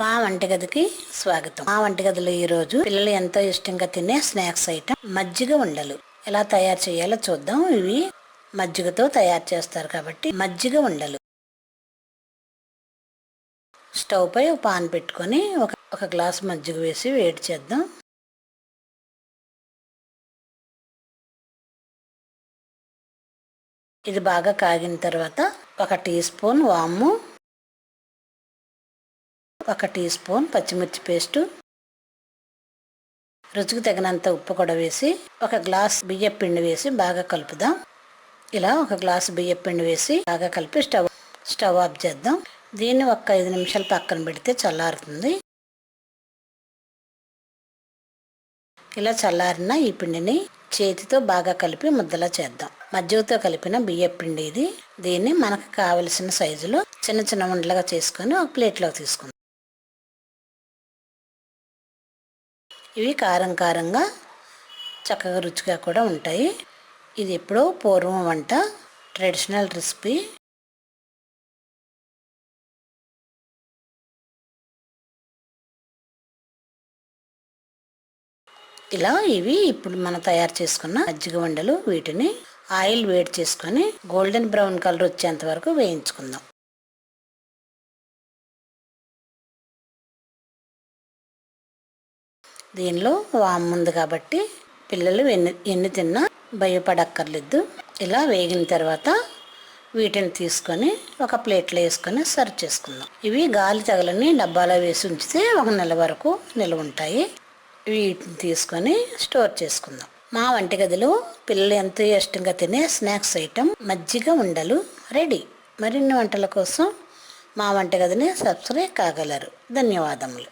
మా వంటగదికి స్వాగతం. మా వంటగదిలో ఈరోజు పిల్లలు ఎంతో ఇష్టంగా తినే స్నాక్స్ ఐటమ్ మజ్జిగ ఉండలు ఎలా తయారు చేయాలో చూద్దాం. ఇవి మజ్జిగతో తయారు చేస్తారు కాబట్టి మజ్జిగ ఉండలు. స్టవ్ పై పాన్ పెట్టుకొని ఒక గ్లాస్ మజ్జిగ వేసి వేడి చేద్దాం. ఇది బాగా కాగిన తర్వాత 1 టీ స్పూన్ వాము, 1 టీ స్పూన్ పచ్చిమిర్చి పేస్టు, రుచికి తగినంత ఉప్పు కూడా వేసి 1 గ్లాస్ బియ్యం పిండి వేసి బాగా కలుపుదాం. ఇలా 1 గ్లాస్ బియ్యం పిండి వేసి బాగా కలిపి స్టవ్ ఆఫ్ చేద్దాం. దీన్ని ఒక 5 నిమిషాలు పక్కన పెడితే చల్లారుతుంది. ఇలా చల్లారిన ఈ పిండిని చేతితో బాగా కలిపి ముద్దలా చేద్దాం. మజ్జిగతో కలిపిన బియ్యం పిండి ఇది. దీన్ని మనకు కావలసిన సైజులో చిన్న చిన్న ఉండలుగా చేసుకొని ఒక ప్లేట్లోకి తీసుకుందాం. ఇవి కారంగా చక్కగా రుచిగా కూడా ఉంటాయి. ఇది ఎప్పుడో పూర్వం వంట, ట్రెడిషనల్ రెసిపీ. ఇలా ఇవి ఇప్పుడు మనం తయారు చేసుకున్న మజ్జిగ ఉండలు. వీటిని ఆయిల్ వేడి చేసుకొని గోల్డెన్ బ్రౌన్ కలర్ వచ్చేంత వరకు వేయించుకుందాం. దీనిలో వాము ఉంది కాబట్టి పిల్లలు ఎన్ని తిన్నా భయపడక్కర్లేదు. ఇలా వేగిన తర్వాత వీటిని తీసుకొని ఒక ప్లేట్లో వేసుకొని సర్వ్ చేసుకుందాం. ఇవి గాలి తగలని డబ్బాలో వేసి ఉంచితే 1 నెల వరకు నిల్వ ఉంటాయి. వీటిని తీసుకొని స్టోర్ చేసుకుందాం. మా వంటగదిలో పిల్లలు ఎంతో ఇష్టంగా తినే స్నాక్స్ ఐటమ్ మజ్జిగ ఉండలు రెడీ. మరిన్ని వంటల కోసం మా వంటగదిని సబ్స్క్రైబ్ కాగలరు. ధన్యవాదములు.